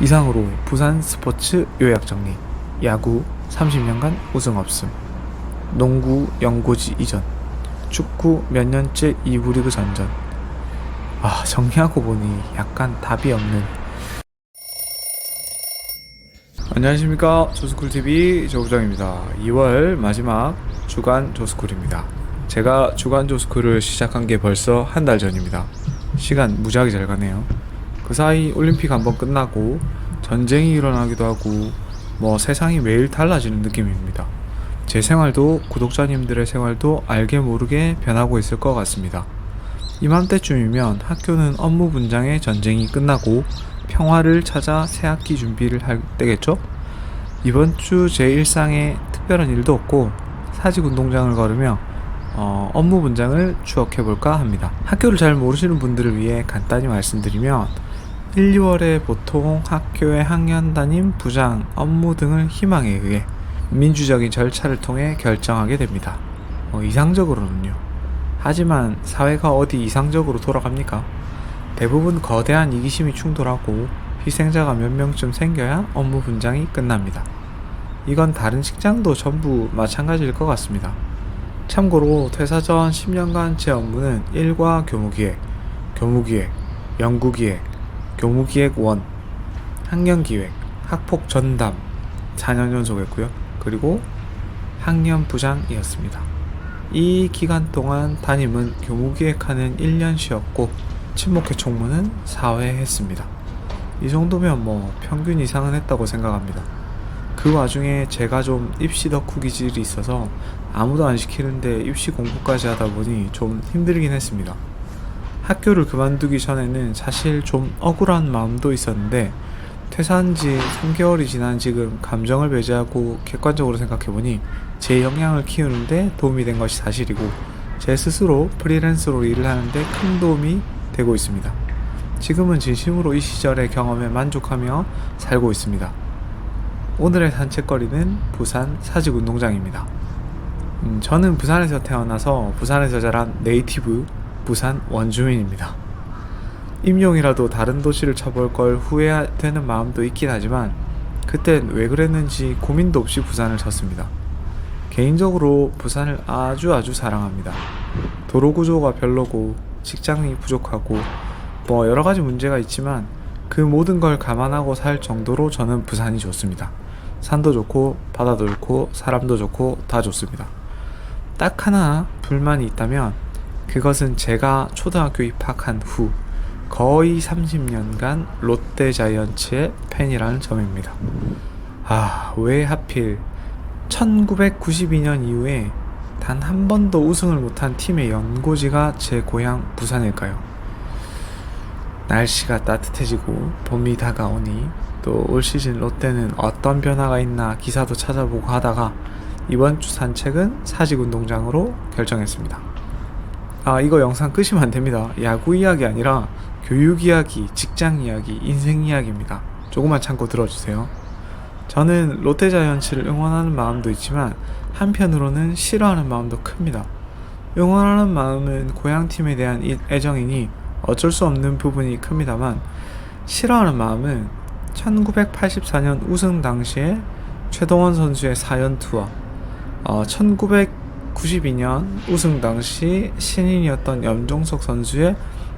이상으로 부산 스포츠 요약 정리. 야구 30년간 우승 없음. 농구 연고지 이전. 축구 몇 년째 2부 리그 전전. 정리하고 보니 약간 답이 없는. 안녕하십니까, 조스쿨TV 조부장입니다. 2월 마지막 주간 조스쿨입니다. 제가 주간 조스쿨을 시작한 게 벌써 한 달 전입니다. 시간 무지하게 잘 가네요. 그 사이 올림픽 한번 끝나고 전쟁이 일어나기도 하고 세상이 매일 달라지는 느낌입니다. 제 생활도 구독자님들의 생활도 알게 모르게 변하고 있을 것 같습니다. 이맘때쯤이면 학교는 업무 분장의 전쟁이 끝나고 평화를 찾아 새학기 준비를 할 때겠죠? 이번 주 제 일상에 특별한 일도 없고 사직 운동장을 걸으며 업무 분장을 추억해볼까 합니다. 학교를 잘 모르시는 분들을 위해 간단히 말씀드리면 1, 2월에 보통 학교의 학년 담임, 부장, 업무 등을 희망에 의해 민주적인 절차를 통해 결정하게 됩니다. 이상적으로는요. 하지만 사회가 어디 이상적으로 돌아갑니까? 대부분 거대한 이기심이 충돌하고 희생자가 몇 명쯤 생겨야 업무 분장이 끝납니다. 이건 다른 직장도 전부 마찬가지일 것 같습니다. 참고로 퇴사 전 10년간 제 업무는 1과 교무기획, 교무기획, 연구기획, 교무기획 1, 학년기획, 학폭 전담 4년 연속했고요. 그리고 학년 부장이었습니다. 이 기간 동안 담임은 교무기획하는 1년 쉬었고 친목회 총무는 4회 했습니다. 이 정도면 평균 이상은 했다고 생각합니다. 그 와중에 제가 좀 입시 덕후 기질이 있어서 아무도 안 시키는데 입시 공부까지 하다 보니 좀 힘들긴 했습니다. 학교를 그만두기 전에는 사실 좀 억울한 마음도 있었는데 퇴사한 지 3개월이 지난 지금 감정을 배제하고 객관적으로 생각해보니 제 역량을 키우는데 도움이 된 것이 사실이고 제 스스로 프리랜서로 일을 하는데 큰 도움이 되고 있습니다. 지금은 진심으로 이 시절의 경험에 만족하며 살고 있습니다. 오늘의 산책거리는 부산 사직운동장입니다. 저는 부산에서 태어나서 부산에서 자란 네이티브 부산 원주민입니다. 임용이라도 다른 도시를 쳐볼 걸 후회되는 마음도 있긴 하지만 그땐 왜 그랬는지 고민도 없이 부산을 쳤습니다. 개인적으로 부산을 아주 사랑합니다. 도로 구조가 별로고 직장이 부족하고 여러가지 문제가 있지만 그 모든 걸 감안하고 살 정도로 저는 부산이 좋습니다. 산도 좋고 바다도 좋고 사람도 좋고 다 좋습니다. 딱 하나 불만이 있다면 그것은 제가 초등학교 입학한 후 거의 30년간 롯데자이언츠의 팬이라는 점입니다. 왜 하필 1992년 이후에 단 한 번도 우승을 못한 팀의 연고지가 제 고향 부산일까요? 날씨가 따뜻해지고 봄이 다가오니 또 올 시즌 롯데는 어떤 변화가 있나 기사도 찾아보고 하다가 이번 주 산책은 사직운동장으로 결정했습니다. 이거 영상 끄시면 안 됩니다. 야구 이야기 아니라 교육 이야기, 직장 이야기, 인생 이야기입니다. 조금만 참고 들어주세요. 저는 롯데자이언츠를 응원하는 마음도 있지만 한편으로는 싫어하는 마음도 큽니다. 응원하는 마음은 고향팀에 대한 애정이니 어쩔 수 없는 부분이 큽니다만 싫어하는 마음은 1984년 우승 당시에 최동원 선수의 4연 투어, 1992년 우승 당시 신인이었던 염종석 선수의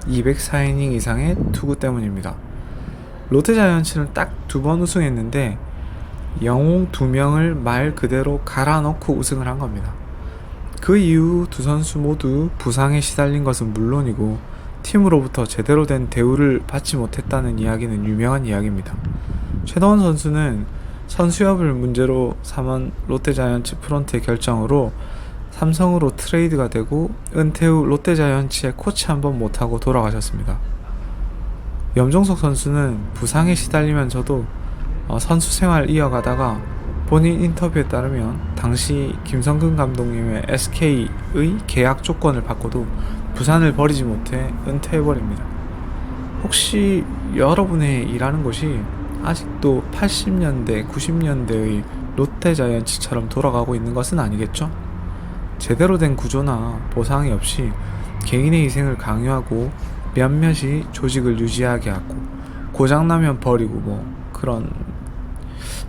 204이닝 이상의 투구 때문입니다. 롯데자이언츠는 딱 2번 우승했는데 영웅 2명을 말 그대로 갈아넣고 우승을 한 겁니다. 그 이후 두 선수 모두 부상에 시달린 것은 물론이고 팀으로부터 제대로 된 대우를 받지 못했다는 이야기는 유명한 이야기입니다. 최동원 선수는 선수협을 문제로 삼은 롯데자이언츠 프런트의 결정으로 삼성으로 트레이드가 되고 은퇴 후 롯데자이언츠의 코치 한번 못하고 돌아가셨습니다. 염종석 선수는 부상에 시달리면서도 선수 생활 이어가다가 본인 인터뷰에 따르면 당시 김성근 감독님의 SK의 계약 조건을 받고도 부산을 버리지 못해 은퇴해버립니다. 혹시 여러분의 일하는 곳이 아직도 80년대, 90년대의 롯데자이언츠처럼 돌아가고 있는 것은 아니겠죠? 제대로 된 구조나 보상이 없이 개인의 희생을 강요하고 몇몇이 조직을 유지하게 하고 고장나면 버리고 그런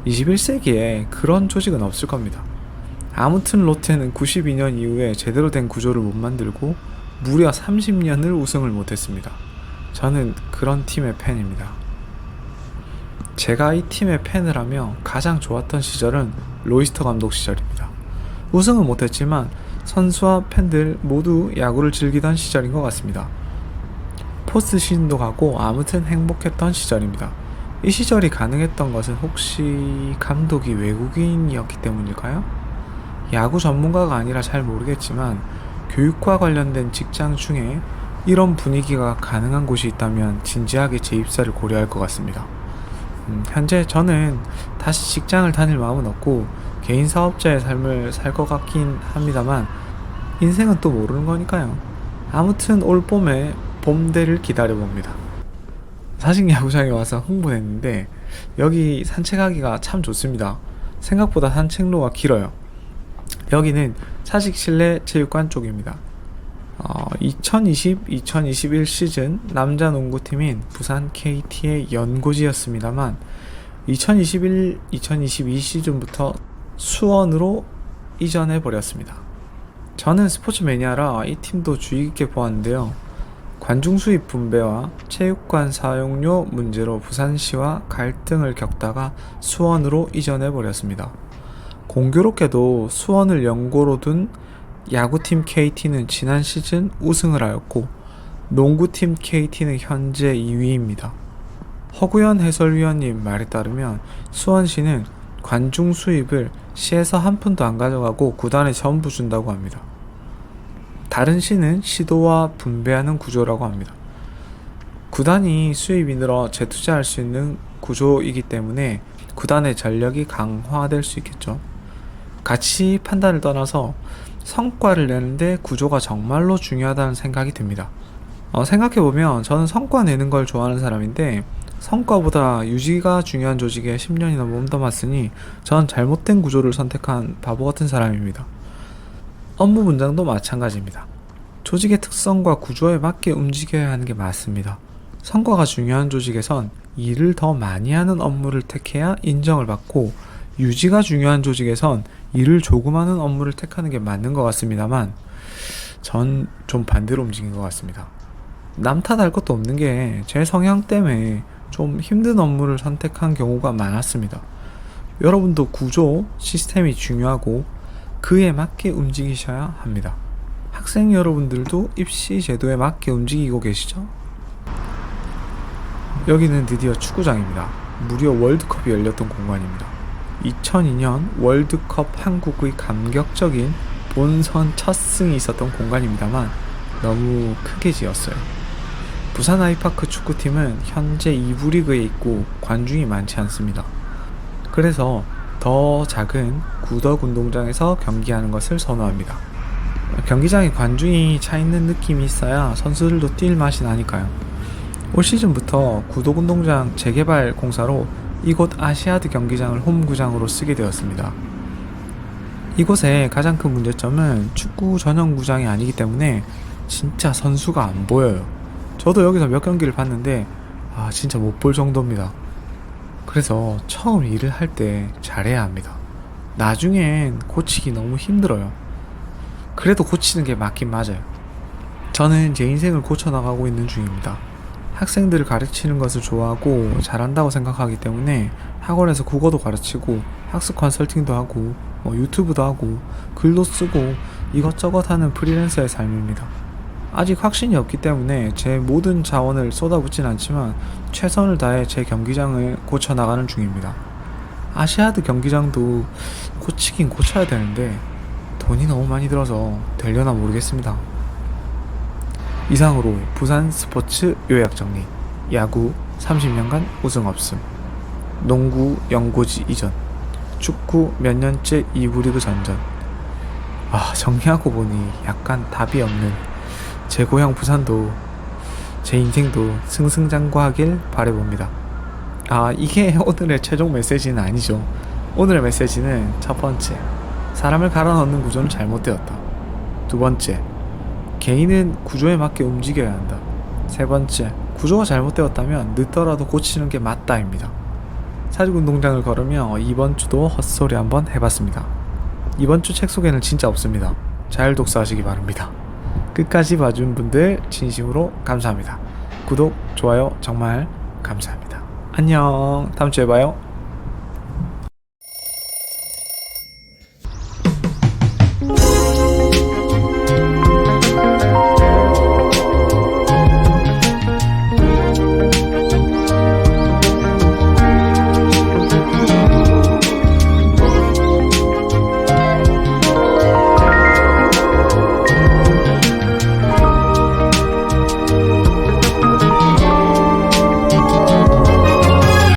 21세기에 그런 조직은 없을 겁니다. 아무튼 롯데는 92년 이후에 제대로 된 구조를 못 만들고 무려 30년을 우승을 못했습니다. 저는 그런 팀의 팬입니다. 제가 이 팀의 팬을 하며 가장 좋았던 시절은 로이스터 감독 시절입니다. 우승은 못했지만 선수와 팬들 모두 야구를 즐기던 시절인 것 같습니다. 포스트 시즌도 가고 아무튼 행복했던 시절입니다. 이 시절이 가능했던 것은 혹시 감독이 외국인이었기 때문일까요? 야구 전문가가 아니라 잘 모르겠지만 교육과 관련된 직장 중에 이런 분위기가 가능한 곳이 있다면 진지하게 재입사를 고려할 것 같습니다. 현재 저는 다시 직장을 다닐 마음은 없고 개인 사업자의 삶을 살 것 같긴 합니다만 인생은 또 모르는 거니까요. 아무튼 올 봄에 봄대를 기다려봅니다. 사직 야구장에 와서 흥분했는데 여기 산책하기가 참 좋습니다. 생각보다 산책로가 길어요. 여기는 사직 실내 체육관 쪽입니다. 2020-2021 시즌 남자 농구팀인 부산 KT의 연고지였습니다만 2021-2022 시즌부터 수원으로 이전해 버렸습니다. 저는 스포츠 매니아라 이 팀도 주의 깊게 보았는데요. 관중 수입 분배와 체육관 사용료 문제로 부산시와 갈등을 겪다가 수원으로 이전해 버렸습니다. 공교롭게도 수원을 연고로 둔 야구팀 KT는 지난 시즌 우승을 하였고 농구팀 KT는 현재 2위입니다. 허구현 해설위원님 말에 따르면 수원시는 관중 수입을 시에서 한 푼도 안 가져가고 구단에 전부 준다고 합니다. 다른 시는 시도와 분배하는 구조라고 합니다. 구단이 수입이 늘어 재투자할 수 있는 구조이기 때문에 구단의 전력이 강화될 수 있겠죠. 가치 판단을 떠나서 성과를 내는데 구조가 정말로 중요하다는 생각이 듭니다. 생각해보면 저는 성과 내는 걸 좋아하는 사람인데 성과보다 유지가 중요한 조직에 10년이나 몸담았으니 전 잘못된 구조를 선택한 바보 같은 사람입니다. 업무 분장도 마찬가지입니다. 조직의 특성과 구조에 맞게 움직여야 하는 게 맞습니다. 성과가 중요한 조직에선 일을 더 많이 하는 업무를 택해야 인정을 받고 유지가 중요한 조직에선 일을 조금 하는 업무를 택하는 게 맞는 것 같습니다만 전 좀 반대로 움직인 것 같습니다. 남 탓할 것도 없는 게 제 성향 때문에 좀 힘든 업무를 선택한 경우가 많았습니다. 여러분도 구조, 시스템이 중요하고 그에 맞게 움직이셔야 합니다. 학생 여러분들도 입시 제도에 맞게 움직이고 계시죠? 여기는 드디어 축구장입니다. 무려 월드컵이 열렸던 공간입니다. 2002년 월드컵 한국의 감격적인 본선 첫 승이 있었던 공간입니다만 너무 크게 지었어요. 부산 아이파크 축구팀은 현재 2부 리그에 있고 관중이 많지 않습니다. 그래서 더 작은 구덕 운동장에서 경기하는 것을 선호합니다. 경기장에 관중이 차 있는 느낌이 있어야 선수들도 뛸 맛이 나니까요. 올 시즌부터 구덕 운동장 재개발 공사로 이곳 아시아드 경기장을 홈구장으로 쓰게 되었습니다. 이곳의 가장 큰 문제점은 축구 전용 구장이 아니기 때문에 진짜 선수가 안 보여요. 저도 여기서 몇 경기를 봤는데 진짜 못 볼 정도입니다. 그래서 처음 일을 할 때 잘해야 합니다. 나중엔 고치기 너무 힘들어요. 그래도 고치는 게 맞긴 맞아요. 저는 제 인생을 고쳐나가고 있는 중입니다. 학생들을 가르치는 것을 좋아하고 잘한다고 생각하기 때문에 학원에서 국어도 가르치고 학습 컨설팅도 하고 유튜브도 하고 글도 쓰고 이것저것 하는 프리랜서의 삶입니다. 아직 확신이 없기 때문에 제 모든 자원을 쏟아붓진 않지만 최선을 다해 제 경기장을 고쳐나가는 중입니다. 아시아드 경기장도 고치긴 고쳐야 되는데 돈이 너무 많이 들어서 되려나 모르겠습니다. 이상으로 부산 스포츠 요약정리. 야구 30년간 우승 없음, 농구 연고지 이전, 축구 몇 년째 2부 리그 전전. 정리하고 보니 약간 답이 없는 제 고향 부산도 제 인생도 승승장구하길 바라봅니다. 이게 오늘의 최종 메시지는 아니죠. 오늘의 메시지는 첫 번째, 사람을 갈아 넣는 구조는 잘못되었다. 두 번째, 개인은 구조에 맞게 움직여야 한다. 세 번째, 구조가 잘못되었다면 늦더라도 고치는 게 맞다입니다. 사직 운동장을 걸으며 이번 주도 헛소리 한번 해봤습니다. 이번 주 책 소개는 진짜 없습니다. 잘 독서하시기 바랍니다. 끝까지 봐준 분들 진심으로 감사합니다. 구독, 좋아요 정말 감사합니다. 안녕. 다음 주에 봐요.